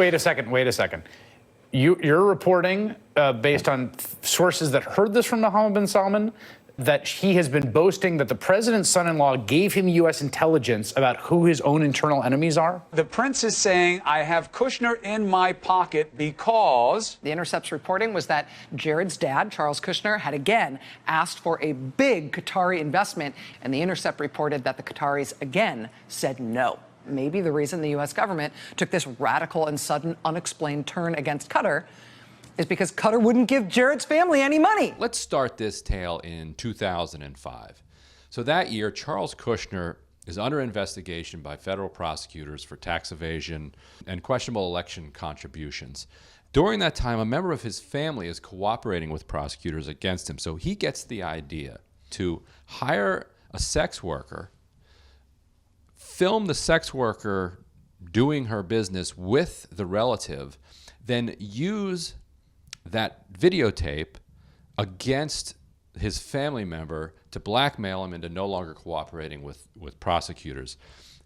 Wait a second. You're reporting, based on sources that heard this from Mohammed bin Salman, that he has been boasting that the president's son-in-law gave him U.S. intelligence about who his own internal enemies are? The prince is saying, I have Kushner in my pocket because... The Intercept's reporting was that Jared's dad, Charles Kushner, had again asked for a big Qatari investment, and the Intercept reported that the Qataris again said no. Maybe the reason the U.S. government took this radical and sudden unexplained turn against Qatar is because Qatar wouldn't give Jared's family any money. Let's start this tale in 2005. So that year, Charles Kushner is under investigation by federal prosecutors for tax evasion and questionable election contributions. During that time, a member of his family is cooperating with prosecutors against him. So he gets the idea to hire a sex worker, film the sex worker doing her business with the relative, then use that videotape against his family member to blackmail him into no longer cooperating with prosecutors.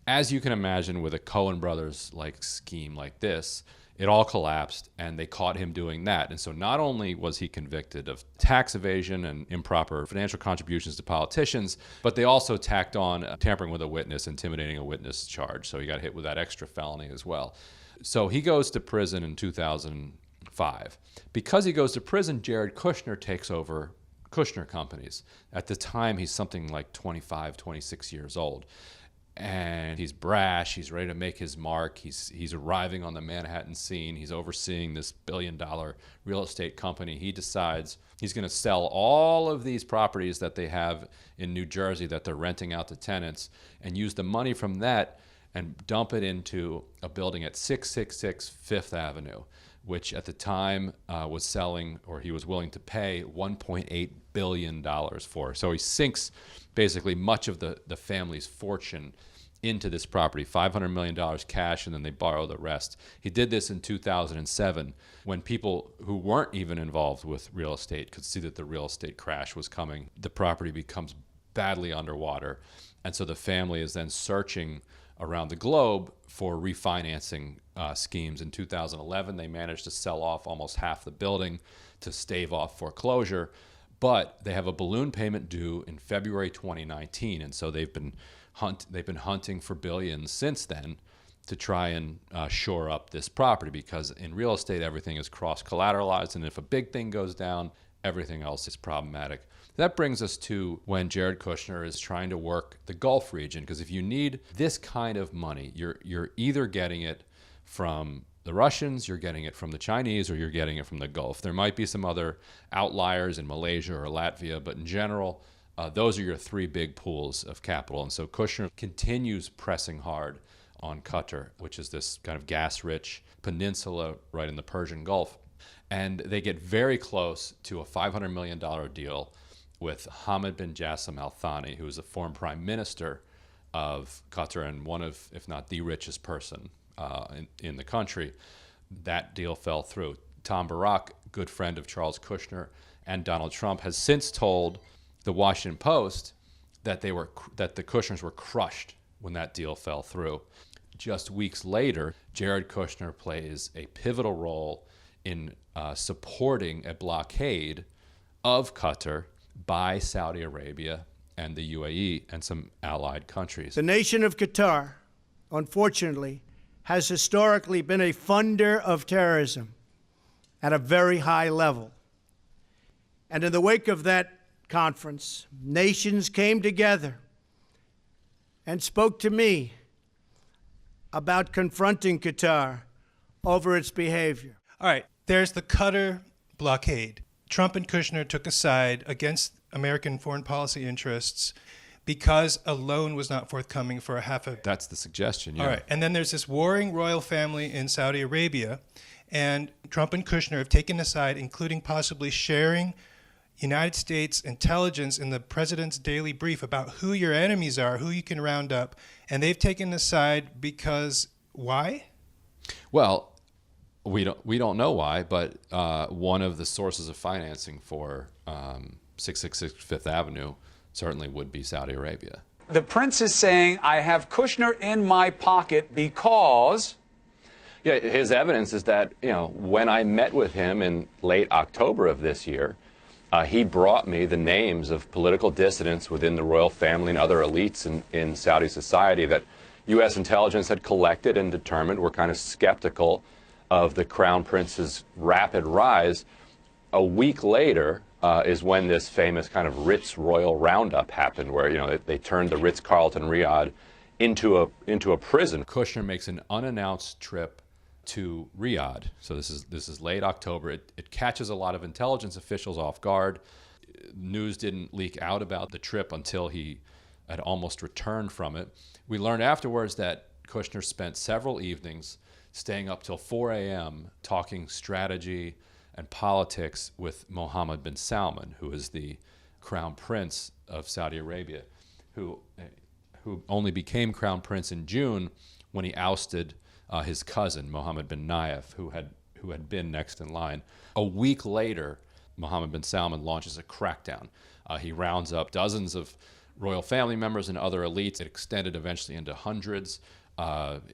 As you can imagine, with a Coen Brothers like scheme like this, it all collapsed and they caught him doing that. And so not only was he convicted of tax evasion and improper financial contributions to politicians, but they also tacked on tampering with a witness, intimidating a witness charge. So he got hit with that extra felony as well. So he goes to prison in 2005. Because he goes to prison, Jared Kushner takes over Kushner Companies. At the time, he's something like 25, 26 years old. And he's brash, he's ready to make his mark, he's arriving on the Manhattan scene, he's overseeing this billion-dollar real estate company. He decides he's going to sell all of these properties that they have in New Jersey that they're renting out to tenants and use the money from that and dump it into a building at 666 Fifth Avenue, which at the time was selling, or he was willing to pay, $1.8 billion for. So he sinks basically much of the family's fortune into this property, $500 million cash, and then they borrow the rest. He did this in 2007 when people who weren't even involved with real estate could see that the real estate crash was coming. The property becomes badly underwater, and so the family is then searching around the globe for refinancing schemes. In 2011, they managed to sell off almost half the building to stave off foreclosure, but they have a balloon payment due in February 2019, and so they've been hunting for billions since then to try and shore up this property, because in real estate everything is cross-collateralized, and if a big thing goes down, everything else is problematic. That brings us to when Jared Kushner is trying to work the Gulf region, because if you need this kind of money, you're either getting it from the Russians, you're getting it from the Chinese, or you're getting it from the Gulf. There might be some other outliers in Malaysia or Latvia, but in general, those are your three big pools of capital. And so Kushner continues pressing hard on Qatar, which is this kind of gas-rich peninsula right in the Persian Gulf. And they get very close to a $500 million deal with Hamad bin Jassim Al Thani, who is a former prime minister of Qatar and one of, if not the richest person in the country. That deal fell through. Tom Barak, good friend of Charles Kushner and Donald Trump, has since told the Washington Post that the Kushners were crushed when that deal fell through. Just weeks later, Jared Kushner plays a pivotal role in supporting a blockade of Qatar by Saudi Arabia and the UAE and some allied countries. The nation of Qatar, unfortunately, has historically been a funder of terrorism at a very high level. And in the wake of that conference, nations came together and spoke to me about confronting Qatar over its behavior. All right, there's the Qatar blockade. Trump and Kushner took a side against American foreign policy interests because a loan was not forthcoming for That's the suggestion, yeah. All right, and then there's this warring royal family in Saudi Arabia, and Trump and Kushner have taken a side, including possibly sharing United States intelligence in the president's daily brief about who your enemies are, who you can round up, and they've taken a side because why? Well, we don't know why, but one of the sources of financing for 666 Fifth Avenue certainly would be Saudi Arabia. The prince is saying, I have Kushner in my pocket because Yeah, his evidence is that, when I met with him in late October of this year, he brought me the names of political dissidents within the royal family and other elites in Saudi society that U.S. intelligence had collected and determined were kind of skeptical of the Crown Prince's rapid rise. A week later is when this famous kind of Ritz Royal Roundup happened, where they turned the Ritz-Carlton Riyadh into a prison. Kushner makes an unannounced trip to Riyadh. So this is late October. It catches a lot of intelligence officials off guard. News didn't leak out about the trip until he had almost returned from it. We learned afterwards that Kushner spent several evenings staying up till 4 a.m. talking strategy and politics with Mohammed bin Salman, who is the crown prince of Saudi Arabia, who only became crown prince in June when he ousted his cousin, Mohammed bin Nayef, who had been next in line. A week later, Mohammed bin Salman launches a crackdown. He rounds up dozens of royal family members and other elites. It extended eventually into hundreds.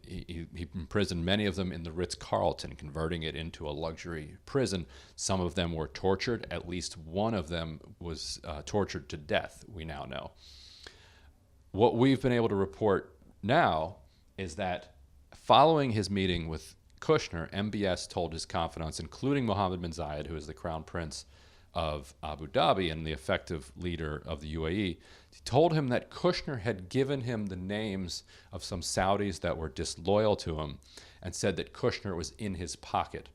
He imprisoned many of them in the Ritz-Carlton, converting it into a luxury prison. Some of them were tortured. At least one of them was tortured to death, we now know. What we've been able to report now is that following his meeting with Kushner, MBS told his confidants, including Mohammed bin Zayed, who is the crown prince of Abu Dhabi and the effective leader of the UAE, he told him that Kushner had given him the names of some Saudis that were disloyal to him and said that Kushner was in his pocket.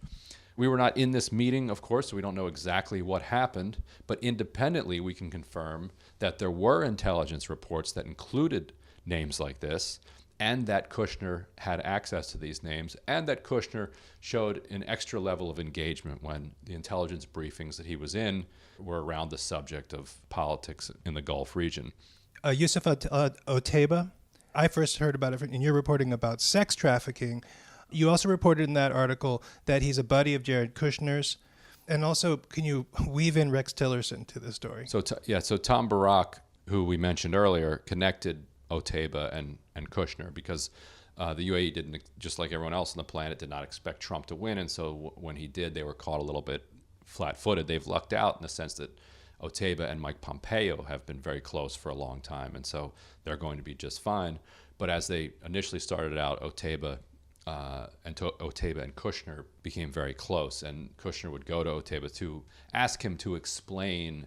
We were not in this meeting, of course, so we don't know exactly what happened, but independently we can confirm that there were intelligence reports that included names like this, and that Kushner had access to these names, and that Kushner showed an extra level of engagement when the intelligence briefings that he was in were around the subject of politics in the Gulf region. Yusuf Otaiba, I first heard about it in your reporting about sex trafficking. You also reported in that article that he's a buddy of Jared Kushner's. And also, can you weave in Rex Tillerson to this story? So Tom Barak, who we mentioned earlier, connected Otaiba and Kushner because the UAE didn't, just like everyone else on the planet, did not expect Trump to win. And so when he did, they were caught a little bit flat-footed. They've lucked out in the sense that Otaiba and Mike Pompeo have been very close for a long time. And so they're going to be just fine. But as they initially started out, Otaiba and Kushner became very close. And Kushner would go to Otaiba to ask him to explain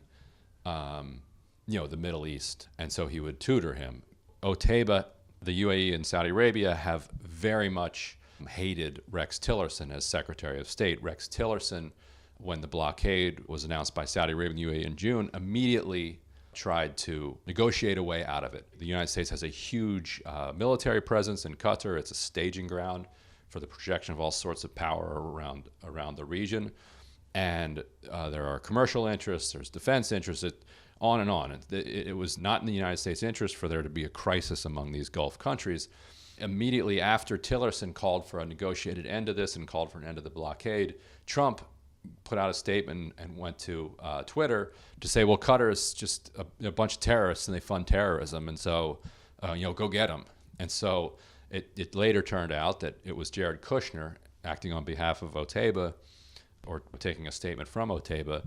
the Middle East. And so he would tutor him. Otaiba, the UAE and Saudi Arabia have very much hated Rex Tillerson as Secretary of State. Rex Tillerson, when the blockade was announced by Saudi Arabia and the UAE in June, immediately tried to negotiate a way out of it. The United States has a huge military presence in Qatar. It's a staging ground for the projection of all sorts of power around the region. And there are commercial interests, there's defense interests, on and on. It was not in the United States' interest for there to be a crisis among these Gulf countries. Immediately after Tillerson called for a negotiated end to this and called for an end to the blockade, Trump put out a statement and went to Twitter to say, well, Qatar is just a bunch of terrorists and they fund terrorism, and so, go get them. And so it later turned out that it was Jared Kushner acting on behalf of Otaiba, or taking a statement from Otaiba,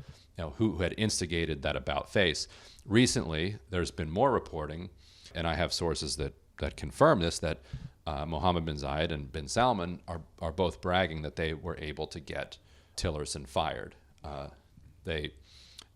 who had instigated that about face. Recently, there's been more reporting, and I have sources that confirm this, that Mohammed bin Zayed and bin Salman are both bragging that they were able to get Tillerson fired.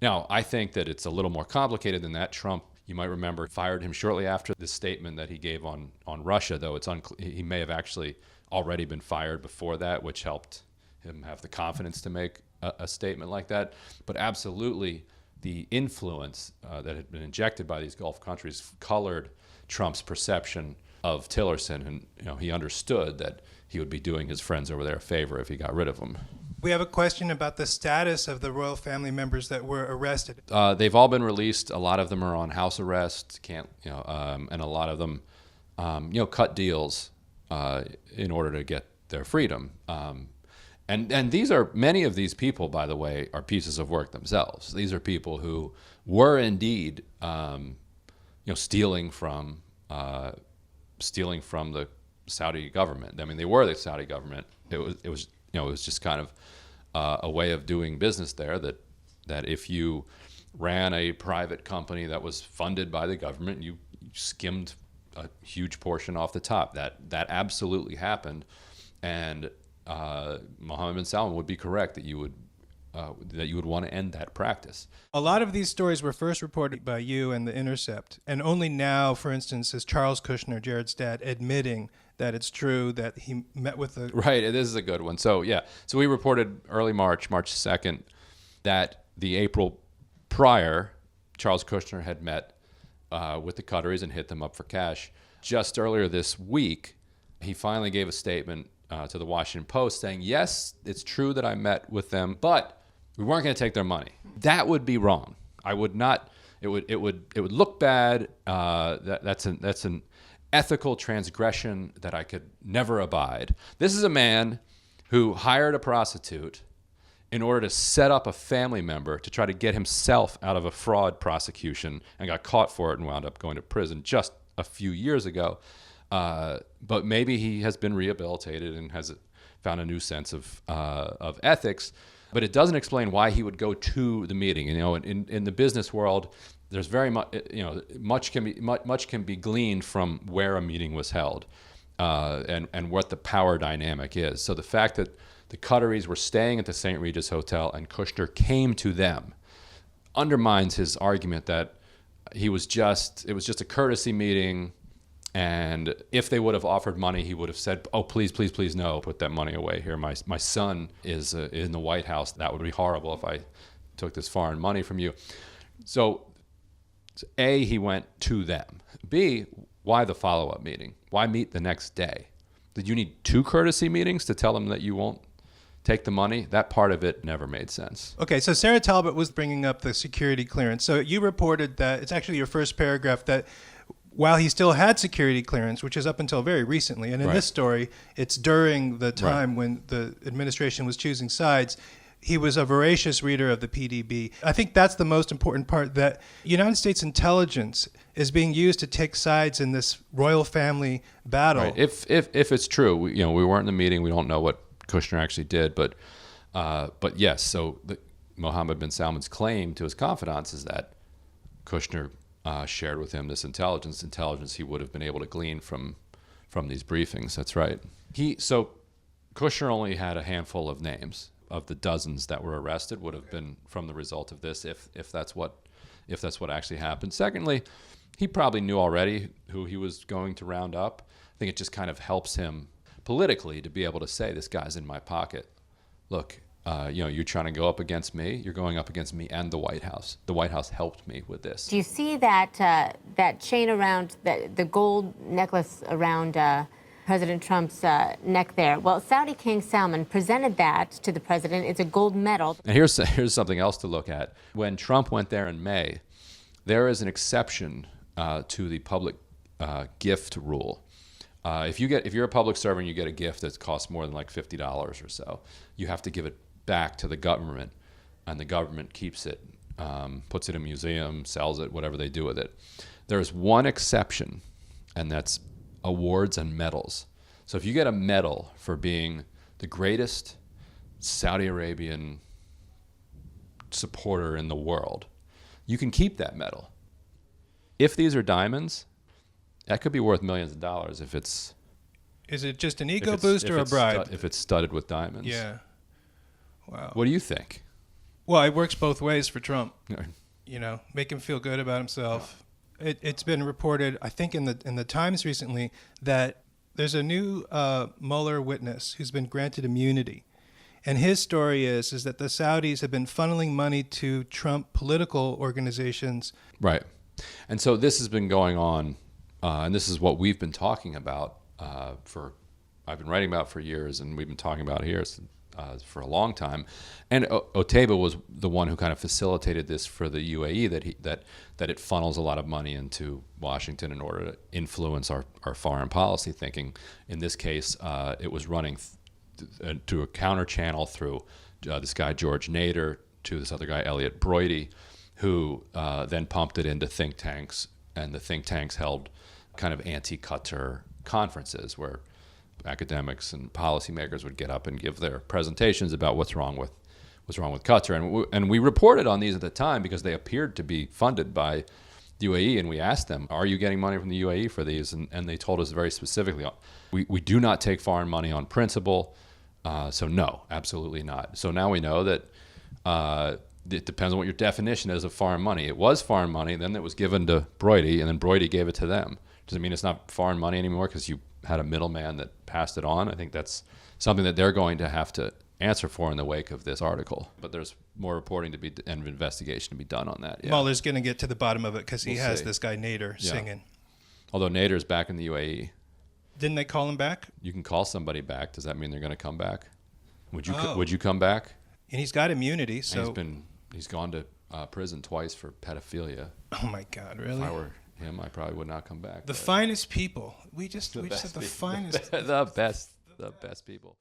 Now, I think that it's a little more complicated than that. Trump, you might remember, fired him shortly after the statement that he gave on Russia, though it's he may have actually already been fired before that, which helped him have the confidence to make a statement like that. But absolutely, the influence that had been injected by these Gulf countries colored Trump's perception of Tillerson, and he understood that he would be doing his friends over there a favor if he got rid of them. We have a question about the status of the royal family members that were arrested. They've all been released. A lot of them are on house arrest. And a lot of them, cut deals in order to get their freedom. And these are, many of these people, by the way, are pieces of work themselves. These are people who were stealing from the Saudi government. I mean, they were the Saudi government. It was just kind of a way of doing business there, that if you ran a private company that was funded by the government, you skimmed a huge portion off the top. That absolutely happened, and Mohammed bin Salman would be correct that you would want to end that practice. A lot of these stories were first reported by you and The Intercept, and only now, for instance, is Charles Kushner, Jared's dad, admitting that it's true that he met with the... Right, this is a good one. So we reported early March 2nd, that the April prior, Charles Kushner had met with the Qataris and hit them up for cash. Just earlier this week, he finally gave a statement to the Washington Post saying, yes, it's true that I met with them, but we weren't going to take their money. That would be wrong. I would not. It would look bad. That's an ethical transgression that I could never abide. This is a man who hired a prostitute in order to set up a family member to try to get himself out of a fraud prosecution, and got caught for it and wound up going to prison just a few years ago. But maybe he has been rehabilitated and has found a new sense of ethics. But it doesn't explain why he would go to the meeting. In the business world, there's very much, much can be gleaned from where a meeting was held, and what the power dynamic is. So the fact that the Qataris were staying at the St. Regis Hotel and Kushner came to them undermines his argument that it was just a courtesy meeting, and if they would have offered money, he would have said, oh, please, please, please, no, put that money away here. My son is in the White House. That would be horrible if I took this foreign money from you. So A, he went to them. B, why the follow-up meeting? Why meet the next day? Did you need 2 courtesy meetings to tell them that you won't take the money? That part of it never made sense. Okay, so Sarah Talbot was bringing up the security clearance. So you reported that, it's actually your first paragraph, that while he still had security clearance, which is up until very recently, and in this story, it's during the time when the administration was choosing sides, he was a voracious reader of the PDB. I think that's the most important part, that United States intelligence is being used to take sides in this royal family battle. Right. If it's true, we weren't in the meeting. We don't know what Kushner actually did, but yes. So Mohammed bin Salman's claim to his confidants is that Kushner shared with him this intelligence he would have been able to glean from these briefings. That's right. So Kushner only had a handful of names of the dozens that were arrested would have been from the result of this, if that's what actually happened. Secondly, he probably knew already who he was going to round up. I think it just kind of helps him politically to be able to say, this guy's in my pocket. Look, you're trying to go up against me. You're going up against me and the White House. The White House helped me with this. Do you see that chain around the gold necklace around President Trump's neck there? Well, Saudi King Salman presented that to the president. It's a gold medal. And here's something else to look at. When Trump went there in May, there is an exception to the public gift rule. If you're a public servant, you get a gift that costs more than like $50 or so, you have to give it back to the government, and the government keeps it, puts it in a museum, sells it, whatever they do with it. There's one exception, and that's awards and medals. So if you get a medal for being the greatest Saudi Arabian supporter in the world, you can keep that medal. If these are diamonds, that could be worth millions of dollars if it's... Is it just an ego boost or a bribe? If it's studded with diamonds. Yeah. Wow. What do you think? Well, it works both ways for Trump. Make him feel good about himself. It's been reported, I think in the Times recently, that there's a new Mueller witness who's been granted immunity. And his story is that the Saudis have been funneling money to Trump political organizations. Right. And so this has been going on, and this is what we've been talking about I've been writing about for years, and we've been talking about here for a long time. And Otaiba was the one who kind of facilitated this for the UAE, that it funnels a lot of money into Washington in order to influence our foreign policy thinking. In this case, it was running to a counter channel through this guy George Nader to this other guy Elliot Broidy, who then pumped it into think tanks, and the think tanks held kind of anti-Qatar conferences where academics and policymakers would get up and give their presentations about what's wrong with Qatar. And we reported on these at the time because they appeared to be funded by the UAE, and we asked them, are you getting money from the UAE for these? And they told us very specifically, we do not take foreign money on principle, so no, absolutely not. So now we know that it depends on what your definition is of foreign money. It was foreign money, then it was given to Brody, and then Brody gave it to them. Does it mean it's not foreign money anymore because you had a middleman that passed it on? I think that's something that they're going to have to answer for in the wake of this article. But there's more reporting to be and investigation to be done on that. Yeah. Mueller's going to get to the bottom of it because he We'll has see. this guy Nader singing. Although Nader's back in the UAE. Didn't they call him back? You can call somebody back. Does that mean they're going to come back? Would you Oh. would you come back? And he's got immunity, so... He's gone to prison twice for pedophilia. Oh my God, really? If I were him, I probably would not come back. The but- finest people. We just have the finest. the best people.